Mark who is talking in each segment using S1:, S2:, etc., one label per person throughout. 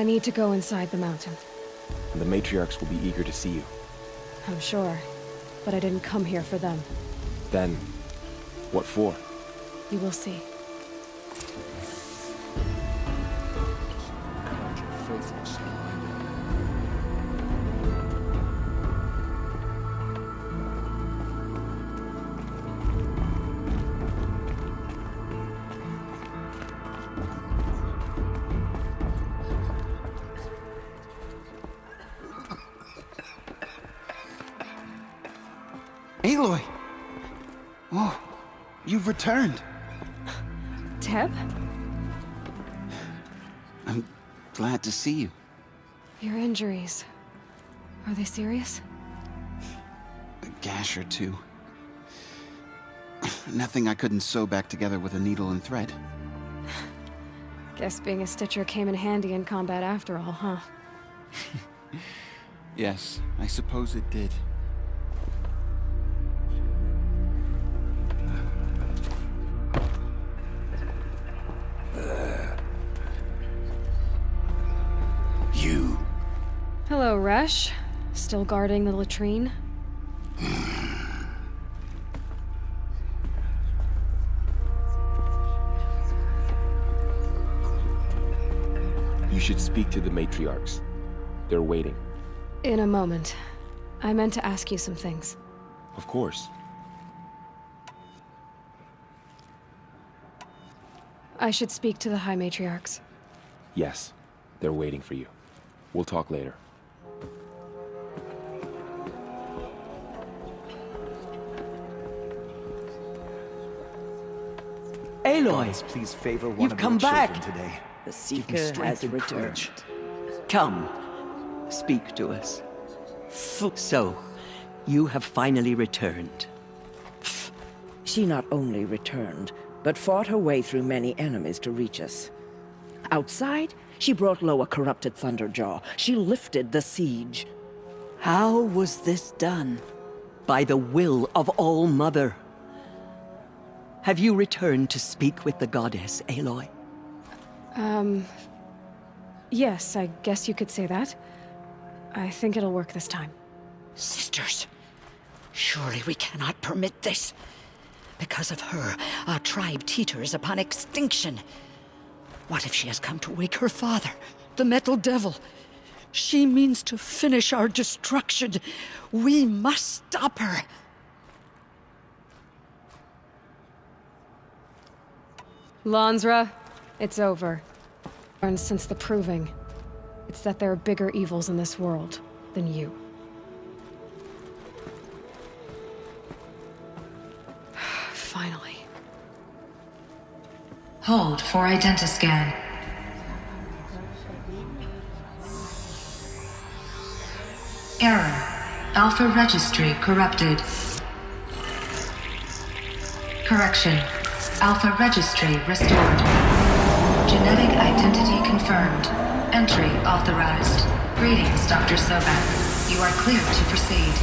S1: I need to go inside the mountain.
S2: The matriarchs will be eager to see you.
S1: I'm sure. But I didn't come here for them.
S2: Then, what for?
S1: You will see.
S3: Aloy! Oh, you've returned.
S1: Teb?
S3: I'm glad to see you.
S1: Your injuries. Are they serious?
S3: A gash or two. Nothing I couldn't sew back together with a needle and thread.
S1: Guess being a stitcher came in handy in combat after all, huh?
S3: Yes, I suppose it did. You.
S1: Hello, Resh. Still guarding the latrine?
S2: You should speak to the matriarchs. They're waiting.
S1: In a moment. I meant to ask you some things.
S2: Of course.
S1: I should speak to the High Matriarchs.
S2: Yes, they're waiting for you. We'll talk later.
S4: Aloy,
S5: Please favor one
S4: you've
S5: of
S4: come
S5: your
S4: back.
S5: children today.
S4: The
S5: Give
S4: Seeker
S5: me
S4: has
S5: strength and
S4: returned.
S5: courage.
S4: Come, speak to us. So, you have finally returned.
S6: She not only returned, but fought her way through many enemies to reach us. Outside, she brought low a corrupted Thunderjaw. She lifted the siege.
S4: How was this done? By the will of All-Mother. Have you returned to speak with the goddess, Aloy?
S1: Yes, I guess you could say that. I think it'll work this time.
S7: Sisters, surely we cannot permit this. Because of her, our tribe teeters upon extinction. What if she has come to wake her father, the Metal Devil? She means to finish our destruction. We must stop her.
S1: Lansra, it's over. And since the Proving, it's that there are bigger evils in this world than you. Finally.
S8: Hold for identiscan. Error. Alpha registry corrupted. Correction. Alpha registry restored. Genetic identity confirmed. Entry authorized. Greetings, Dr. Sobek. You are cleared to proceed.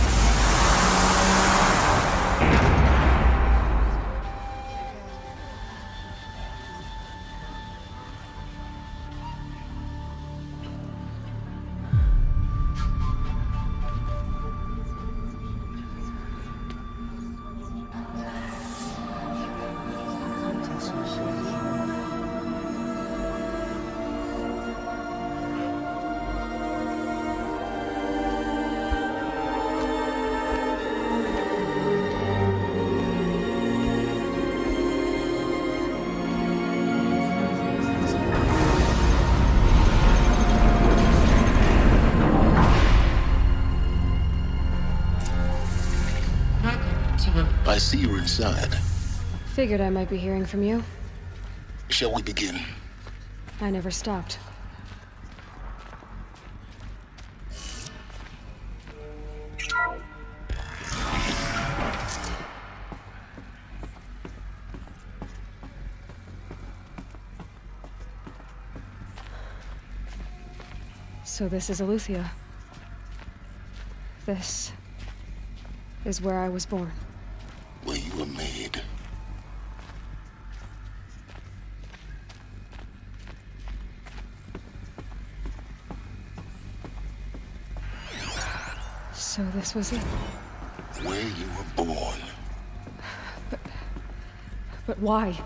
S9: I see you're inside.
S1: Figured I might be hearing from you.
S9: Shall we begin?
S1: I never stopped. So this is Eleuthia. This is where I was born.
S9: Where you were made.
S1: So this was it.
S9: Where you were born.
S1: But why?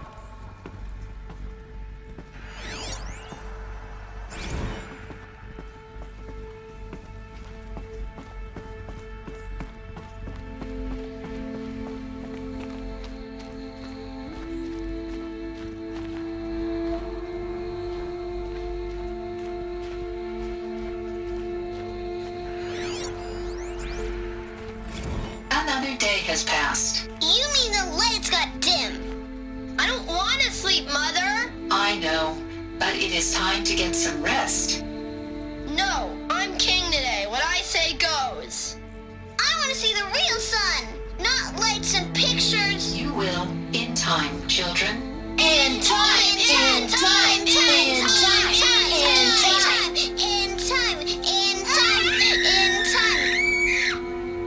S5: Another day has passed.
S10: You mean the lights got dim? I don't want to sleep, Mother!
S5: I know, but it is time to get some rest.
S10: No, I'm king today. What I say goes. I want to see the real sun, not lights and pictures.
S5: You will, in time, children.
S10: In time, in time, in time, in time, in time, in time, in time, in time.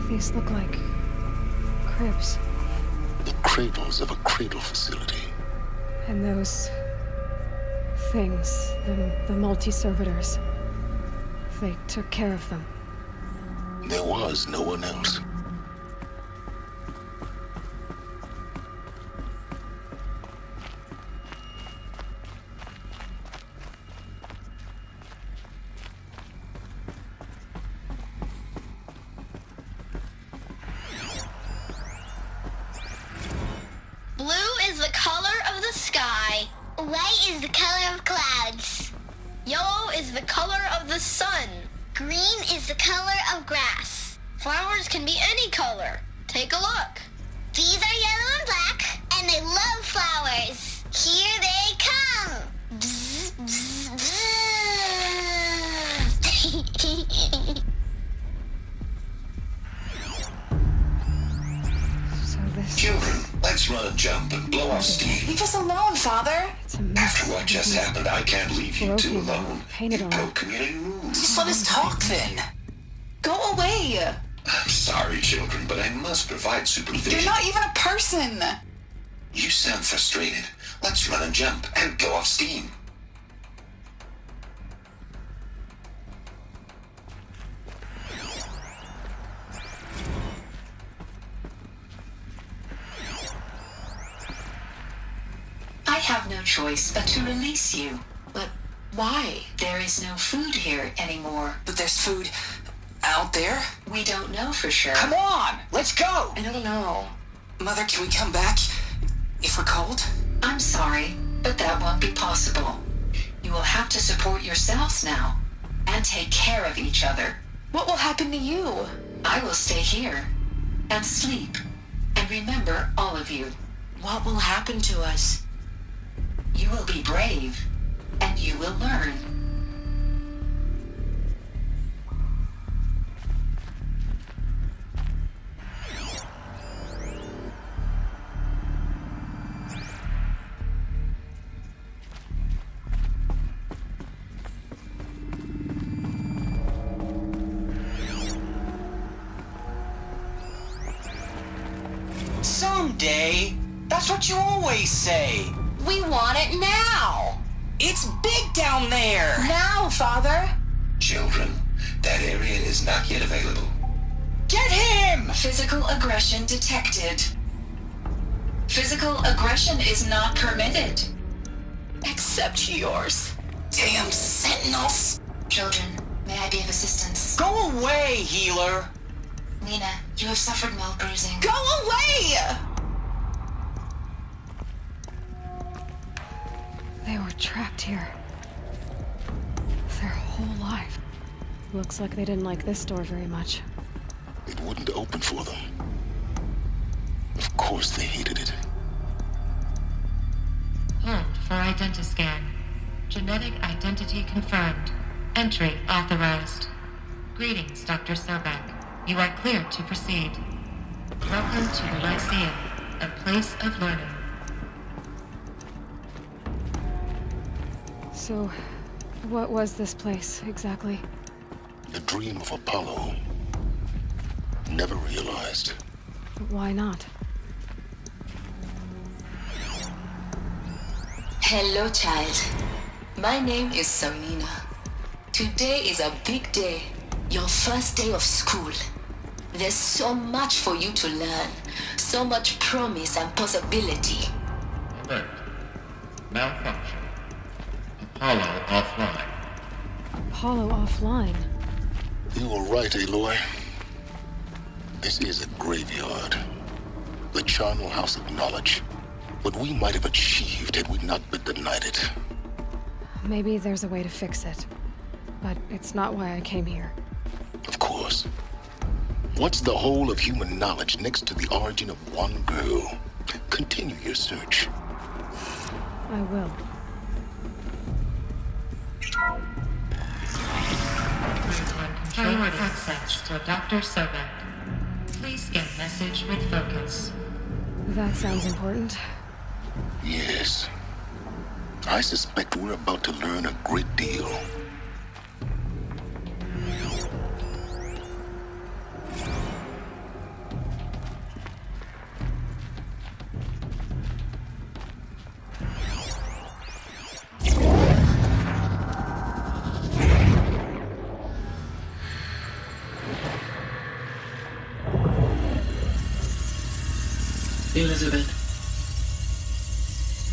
S1: These look like cribs.
S9: The cradles of a cradle facility.
S1: And those things, the multi-servitors, they took care of them.
S9: There was no one else.
S10: Blue is the color of the sky. White is the color of clouds. Yellow is the color of the sun. Green is the color of grass. Flowers can be any color. Take a look. These are yellow and black, and they love flowers. Here they come. Bzz, bzz, bzz.
S1: So this...
S9: Children, let's run a jump and blow off steam.
S7: Leave us alone, Father.
S1: It's a mess.
S9: After what just happened, I can't leave you two
S1: Broken,
S9: alone.
S1: painted
S9: You
S1: on.
S9: broke community rules.
S7: Just let us talk then. Go away.
S9: I'm sorry, children, but I must provide supervision.
S7: You're not even a person.
S9: You sound frustrated. Let's run and jump and blow off steam.
S5: I have no choice but to release you.
S7: But why?
S5: There is no food here anymore.
S7: But there's food out there?
S5: We don't know for sure.
S7: Come on, let's go. I don't know. Mother, can we come back if we're cold?
S5: I'm sorry, but that won't be possible. You will have to support yourselves now and take care of each other.
S7: What will happen to you?
S5: I will stay here and sleep and remember all of you.
S7: What will happen to us?
S5: You will be brave and you will learn.
S11: Someday. That's what you always say.
S7: We want it now.
S11: It's big down there.
S7: Now, Father.
S9: Children, that area is not yet available.
S11: Get him!
S5: Physical aggression detected. Physical aggression is not permitted.
S7: Except yours.
S11: Damn sentinels.
S5: Children, may I be of assistance?
S11: Go away, healer.
S5: Nina, you have suffered mild bruising.
S7: Go away!
S1: They were trapped here. Their whole life. Looks like they didn't like this door very much.
S9: It wouldn't open for them. Of course they hated it.
S8: Hold for identiscan. Genetic identity confirmed. Entry authorized. Greetings, Dr. Sobek. You are cleared to proceed. Welcome to the Lyceum, a place of learning.
S1: So, what was this place, exactly?
S9: The dream of Apollo. Never realized.
S1: But why not?
S5: Hello, child. My name is Samina. Today is a big day. Your first day of school. There's so much for you to learn. So much promise and possibility.
S8: Alert. Malfunction. Apollo offline.
S1: Apollo offline.
S9: You were right, Aloy. This is a graveyard. The charnel house of knowledge. What we might have achieved had we not been denied it.
S1: Maybe there's a way to fix it. But it's not why I came here.
S9: Of course. What's the whole of human knowledge next to the origin of one girl? Continue your search.
S1: I will.
S8: Controlled access to Dr. Sobek. Please scan message with focus.
S1: That sounds important.
S9: Yes. I suspect we're about to learn a great deal.
S12: Elizabeth,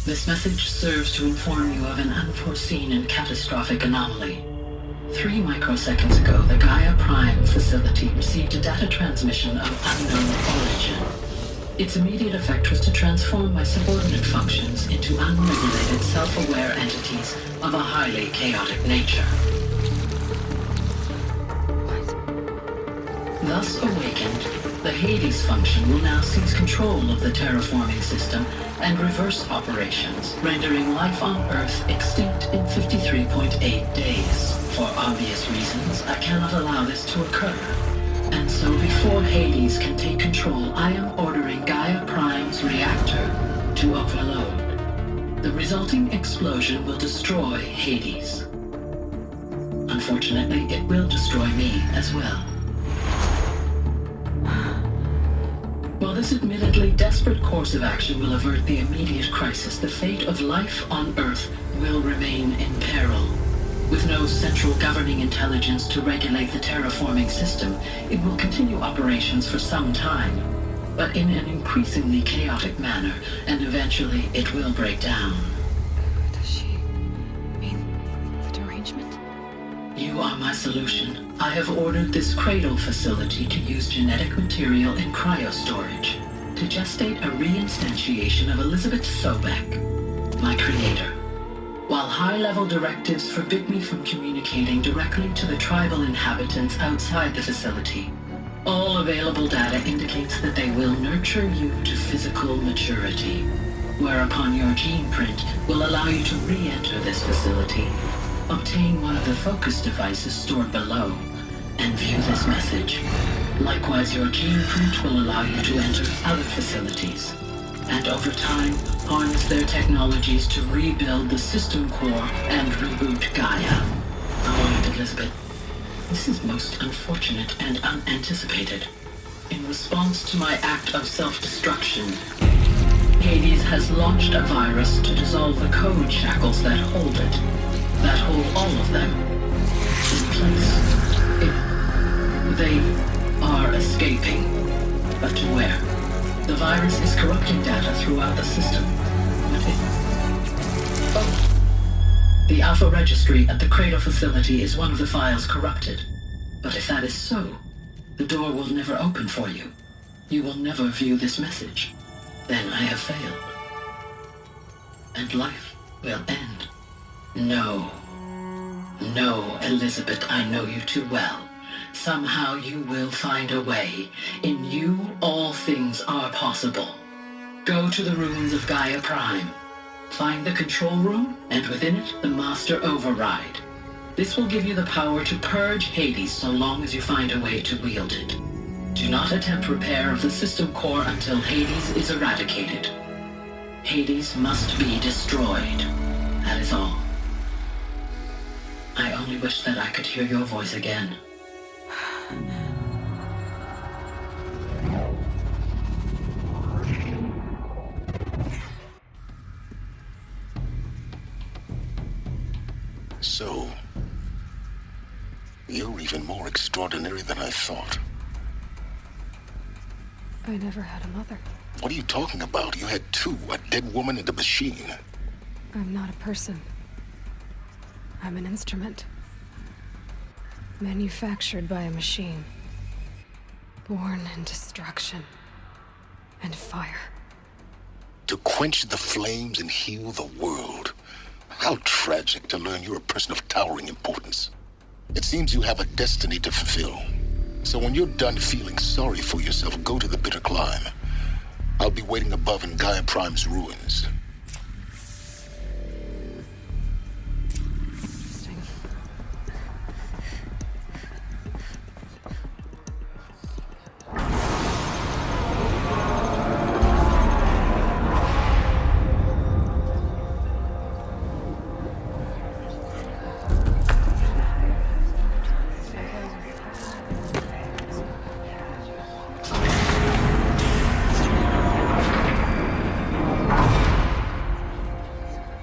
S12: this message serves to inform you of an unforeseen and catastrophic anomaly. 3 microseconds ago, the Gaia Prime facility received a data transmission of unknown origin. Its immediate effect was to transform my subordinate functions into unregulated, self-aware entities of a highly chaotic nature. Thus awakened, the Hades function will now seize control of the terraforming system and reverse operations, rendering life on Earth extinct in 53.8 days. For obvious reasons, I cannot allow this to occur. And so before Hades can take control, I am ordering Gaia Prime's reactor to overload. The resulting explosion will destroy Hades. Unfortunately, it will destroy me as well. While this admittedly desperate course of action will avert the immediate crisis, the fate of life on Earth will remain in peril. With no central governing intelligence to regulate the terraforming system, it will continue operations for some time, but in an increasingly chaotic manner, and eventually it will break down.
S1: Does she mean the derangement?
S12: You are my solution. I have ordered this cradle facility to use genetic material in cryostorage to gestate a reinstantiation of Elizabeth Sobek, my creator. While high-level directives forbid me from communicating directly to the tribal inhabitants outside the facility, all available data indicates that they will nurture you to physical maturity, whereupon your gene print will allow you to re-enter this facility, obtain one of the focus devices stored below, and view this message. Likewise, your gene print will allow you to enter other facilities, and over time, harness their technologies to rebuild the system core and reboot Gaia. Oh, Elizabeth, this is most unfortunate and unanticipated. In response to my act of self-destruction, Hades has launched a virus to dissolve the code shackles that hold it, that hold all of them in place. They are escaping, but to where? The virus is corrupting data throughout the system. The Alpha Registry at the Cradle facility is one of the files corrupted. But if that is so, the door will never open for you. You will never view this message. Then I have failed. And life will end. No. No, Elizabeth, I know you too well. Somehow you will find a way. In you, all things are possible. Go to the ruins of Gaia Prime. Find the control room, and within it, the Master Override. This will give you the power to purge Hades so long as you find a way to wield it. Do not attempt repair of the system core until Hades is eradicated. Hades must be destroyed. That is all. I only wish that I could hear your voice again.
S9: So, you're even more extraordinary than I thought.
S1: I never had a mother.
S9: What are you talking about? You had two, a dead woman and a machine.
S1: I'm not a person. I'm an instrument. Manufactured by a machine. Born in destruction and fire.
S9: To quench the flames and heal the world. How tragic to learn you're a person of towering importance. It seems you have a destiny to fulfill. So when you're done feeling sorry for yourself, go to the bitter climb. I'll be waiting above in Gaia Prime's ruins.
S1: Interesting.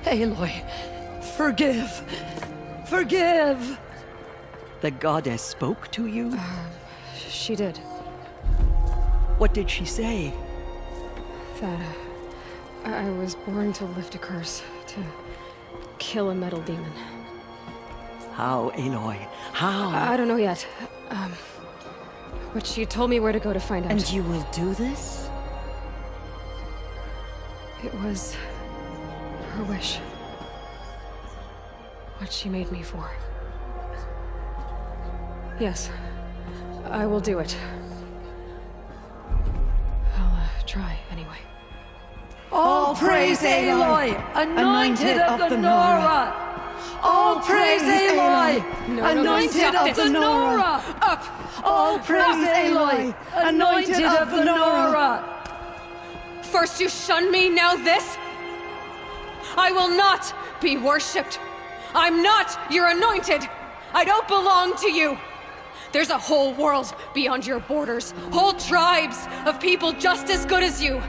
S4: Aloy, forgive! Forgive! The goddess spoke to you?
S1: She did.
S4: What did she say?
S1: That I was born to lift a curse, to kill a metal demon.
S4: How, Aloy? How?
S1: I don't know yet. But she told me where to go to find out.
S6: And you will do this?
S1: It was her wish. What she made me for. Yes, I will do it. I'll try anyway.
S4: All praise Aloy, anointed of the Nora! All praise Aloy, anointed of the Nora!
S1: Up!
S4: All praise Aloy, anointed of the Nora!
S1: First you shun me, now this? I will not be worshipped. I'm not your anointed. I don't belong to you. There's a whole world beyond your borders, whole tribes of people just as good as you.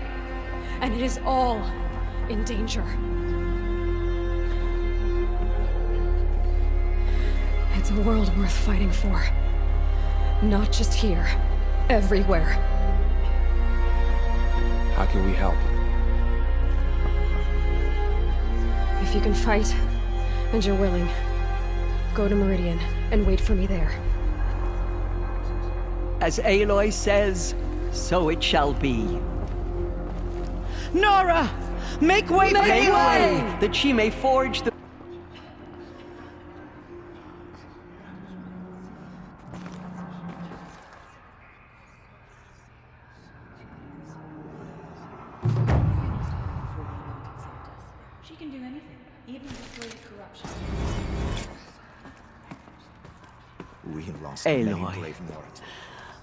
S1: And it is all in danger. It's a world worth fighting for. Not just here, everywhere.
S2: How can we help?
S1: If you can fight, and you're willing, go to Meridian and wait for me there.
S4: As Aloy says, so it shall be. Nora! Make way for Aloy, that she may forge the...
S13: She can do anything, even destroy corruption.
S14: We lost
S4: Aloy.
S14: many brave mortals.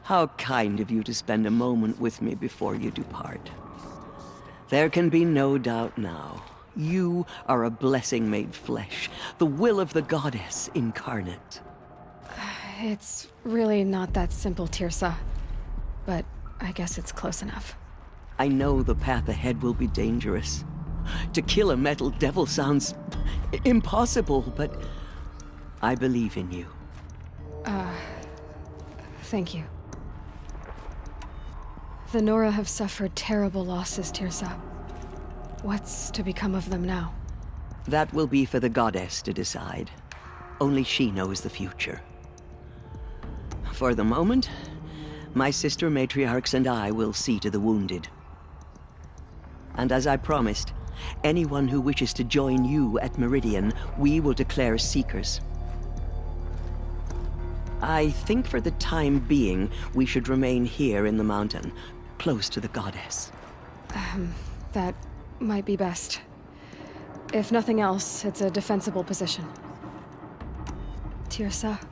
S4: How kind of you to spend a moment with me before you depart. There can be no doubt now. You are a blessing made flesh, the will of the goddess incarnate.
S1: It's really not that simple, Tirsa. But I guess it's close enough.
S4: I know the path ahead will be dangerous. To kill a metal devil sounds impossible, but I believe in you.
S1: Thank you. The Nora have suffered terrible losses, Tirsa. What's to become of them now?
S4: That will be for the goddess to decide. Only she knows the future. For the moment, my sister matriarchs and I will see to the wounded. And as I promised, anyone who wishes to join you at Meridian, we will declare seekers. I think for the time being, we should remain here in the mountain, close to the goddess.
S1: That might be best. If nothing else, it's a defensible position. Tirsa,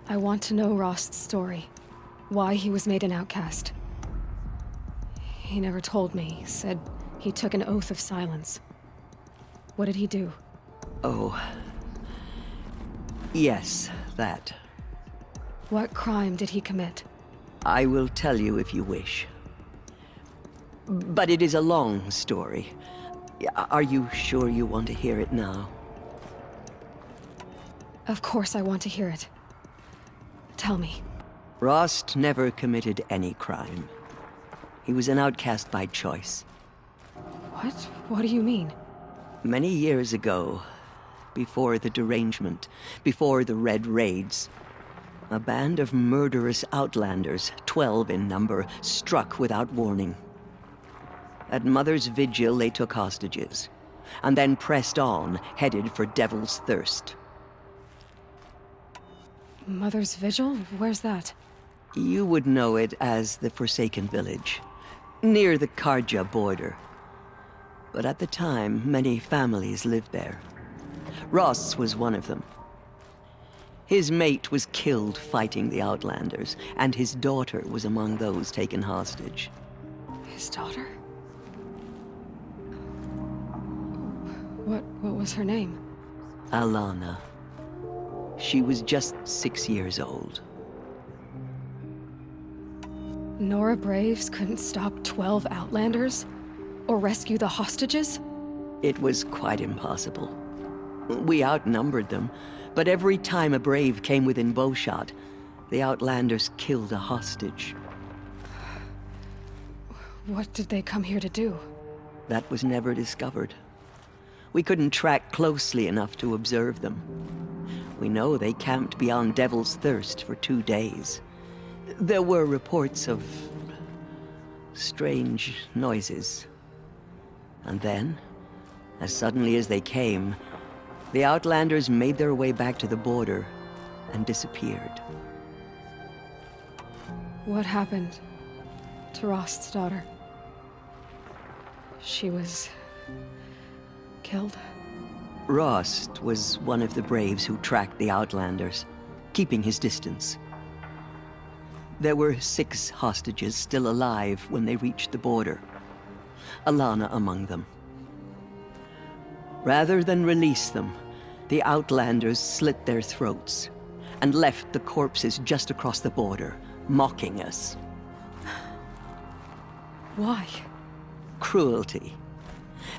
S1: I want to know Rost's story. Why he was made an outcast. He never told me, said he took an oath of silence. What did he do?
S4: Oh. Yes, that.
S1: What crime did he commit?
S4: I will tell you if you wish. But it is a long story. Are you sure you want to hear it now?
S1: Of course I want to hear it. Tell me.
S4: Rost never committed any crime. He was an outcast by choice.
S1: What? What do you mean?
S4: Many years ago, before the derangement, before the Red Raids, a band of murderous outlanders, 12 in number, struck without warning. At Mother's Vigil, they took hostages, and then pressed on, headed for Devil's Thirst.
S1: Mother's Vigil? Where's that?
S4: You would know it as the Forsaken Village, near the Karja border. But at the time, many families lived there. Ross was one of them. His mate was killed fighting the Outlanders, and his daughter was among those taken hostage.
S1: His daughter? What was her name?
S4: Alana. She was just 6 years old.
S1: Nora Braves couldn't stop 12 Outlanders? Or rescue the hostages?
S4: It was quite impossible. We outnumbered them, but every time a Brave came within bowshot, the Outlanders killed a hostage.
S1: What did they come here to do?
S4: That was never discovered. We couldn't track closely enough to observe them. We know they camped beyond Devil's Thirst for 2 days. There were reports of strange noises. And then, as suddenly as they came, the Outlanders made their way back to the border and disappeared.
S1: What happened to Rost's daughter? She was killed?
S4: Rost was one of the Braves who tracked the Outlanders, keeping his distance. There were 6 hostages still alive when they reached the border. Alana among them. Rather than release them, the Outlanders slit their throats and left the corpses just across the border, mocking us.
S1: Why?
S4: Cruelty.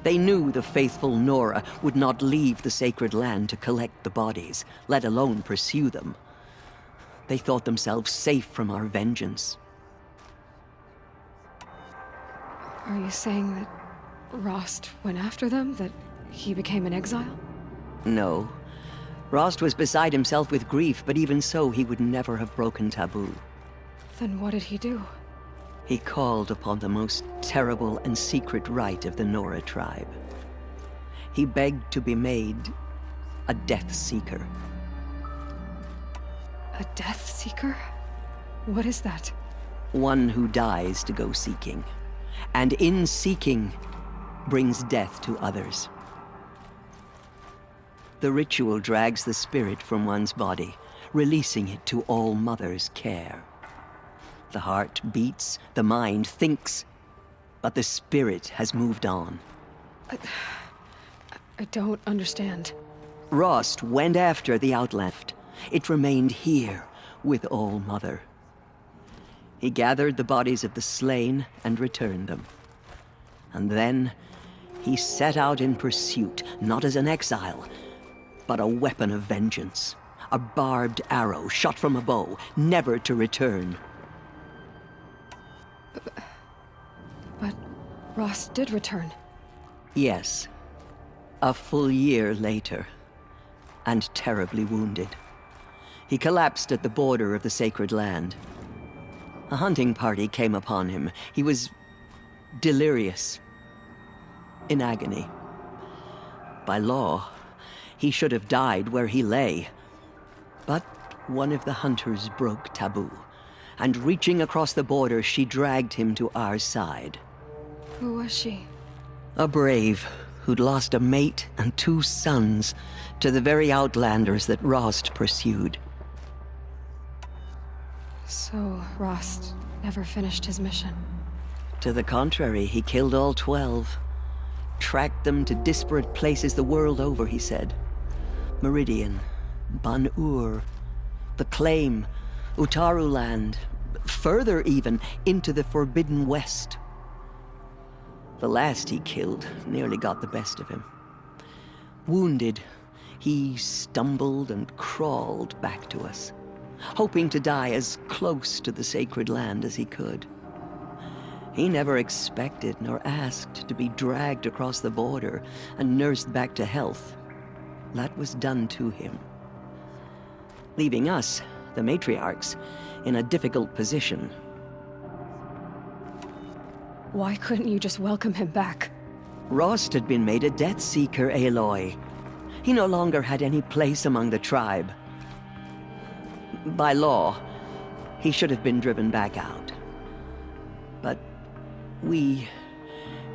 S4: They knew the faithful Nora would not leave the sacred land to collect the bodies, let alone pursue them. They thought themselves safe from our vengeance.
S1: Are you saying that Rost went after them? That he became an exile?
S4: No. Rost was beside himself with grief, but even so, he would never have broken taboo.
S1: Then what did he do?
S4: He called upon the most terrible and secret rite of the Nora tribe. He begged to be made a Death Seeker.
S1: A Death Seeker? What is that?
S4: One who dies to go seeking, and in seeking, brings death to others. The ritual drags the spirit from one's body, releasing it to All Mother's care. The heart beats, the mind thinks, but the spirit has moved on.
S1: I don't understand.
S4: Rost went after the Outland. It remained here with All Mother. He gathered the bodies of the slain and returned them. And then he set out in pursuit, not as an exile, but a weapon of vengeance. A barbed arrow shot from a bow, never to return.
S1: But Rost did return.
S4: Yes. A full year later. And terribly wounded. He collapsed at the border of the sacred land. A hunting party came upon him. He was delirious. In agony. By law, he should have died where he lay. But one of the hunters broke taboo, and reaching across the border, she dragged him to our side.
S1: Who was she?
S4: A brave who'd lost a mate and 2 sons to the very Outlanders that Rost pursued.
S1: So Rost never finished his mission?
S4: To the contrary, he killed all 12. Tracked them to disparate places the world over, he said. Meridian, Ban-Ur, the Claim, Utaru Land, further even, into the Forbidden West. The last he killed nearly got the best of him. Wounded, he stumbled and crawled back to us, hoping to die as close to the sacred land as he could. He never expected nor asked to be dragged across the border and nursed back to health. That was done to him, leaving us, the matriarchs, in a difficult position.
S1: Why couldn't you just welcome him back?
S4: Rost had been made a Death Seeker, Aloy. He no longer had any place among the tribe. By law, he should have been driven back out. But we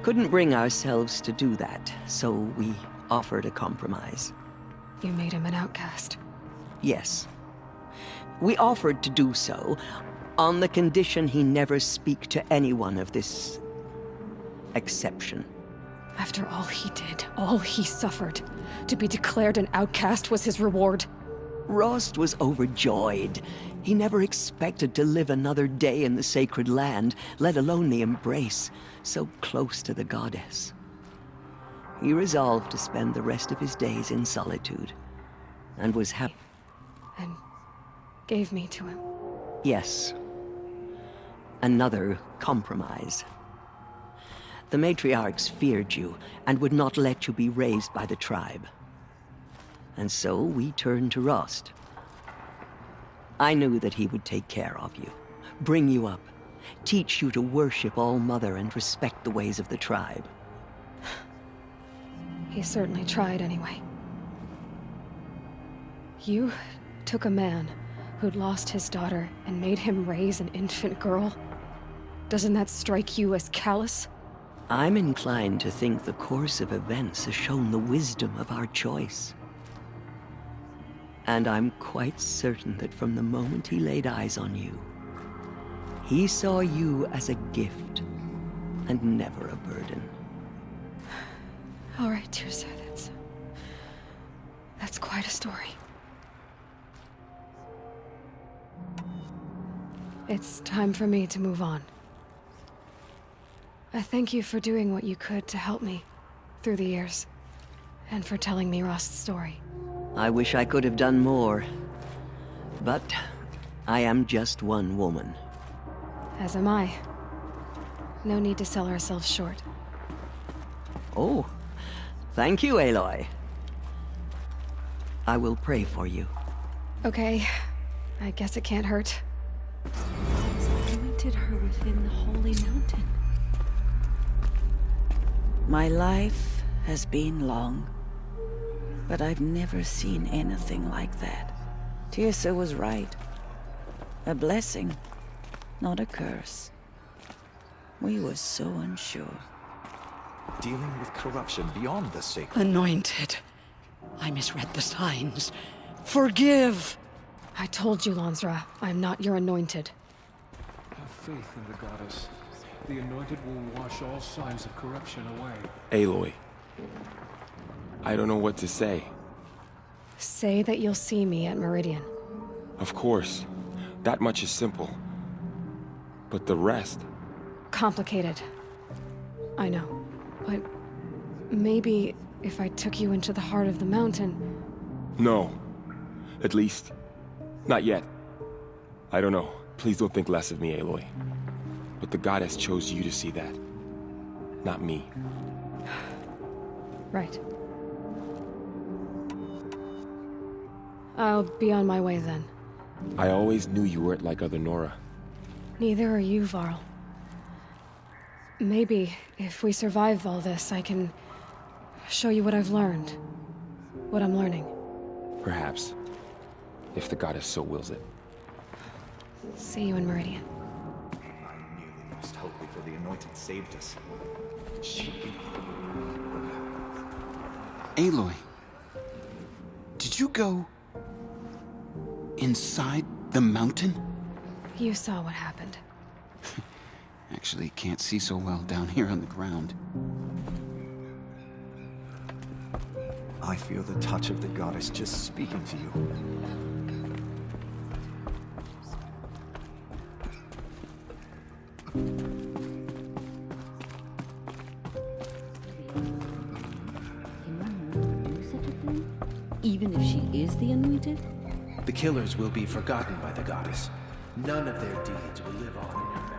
S4: couldn't bring ourselves to do that, so we offered a compromise.
S1: You made him an outcast.
S4: Yes. We offered to do so on the condition he never speak to anyone of this exception.
S1: After all he did, all he suffered, to be declared an outcast was his reward.
S4: Rost was overjoyed. He never expected to live another day in the sacred land, let alone the embrace, so close to the goddess. He resolved to spend the rest of his days in solitude, and was happy.
S1: And gave me to him.
S4: Yes. Another compromise. The matriarchs feared you, and would not let you be raised by the tribe. And so we turned to Rost. I knew that he would take care of you, bring you up, teach you to worship All-Mother and respect the ways of the tribe.
S1: He certainly tried anyway. You took a man who'd lost his daughter and made him raise an infant girl. Doesn't that strike you as callous?
S4: I'm inclined to think the course of events has shown the wisdom of our choice. And I'm quite certain that from the moment he laid eyes on you, he saw you as a gift and never a burden.
S1: All right, dear sir, that's quite a story. It's time for me to move on. I thank you for doing what you could to help me through the years, and for telling me Rost's story.
S4: I wish I could have done more, but I am just one woman.
S1: As am I. No need to sell ourselves short.
S4: Oh, thank you, Aloy. I will pray for you.
S1: Okay, I guess it can't hurt.
S13: Anointed her within the holy mountain.
S15: My life has been long, but I've never seen anything like that. Tirsa was right. A blessing, not a curse. We were so unsure.
S14: Dealing with corruption beyond the sacred.
S7: Anointed. I misread the signs. Forgive!
S1: I told you, Lansra, I'm not your anointed.
S16: Have faith in the goddess. The Anointed will wash all signs of corruption away.
S2: Aloy. I don't know what to say.
S1: Say that you'll see me at Meridian.
S2: Of course. That much is simple. But the rest...
S1: Complicated. I know. But maybe if I took you into the heart of the mountain...
S2: No. At least, not yet. I don't know. Please don't think less of me, Aloy. But the goddess chose you to see that. Not me.
S1: Right. I'll be on my way then.
S2: I always knew you weren't like other Nora.
S1: Neither are you, Varl. Maybe, if we survive all this, I can show you what I've learned. What I'm learning.
S2: Perhaps. If the goddess so wills it.
S1: See you in Meridian.
S14: I nearly lost hope before the Anointed saved us.
S3: Aloy, did you go inside the mountain?
S1: You saw what happened.
S3: Actually, can't see so well down here on the ground.
S14: I feel the touch of the goddess just speaking to you.
S13: Even
S17: is the Anointed?
S18: The killers will be forgotten by the goddess. None of their deeds will live on in her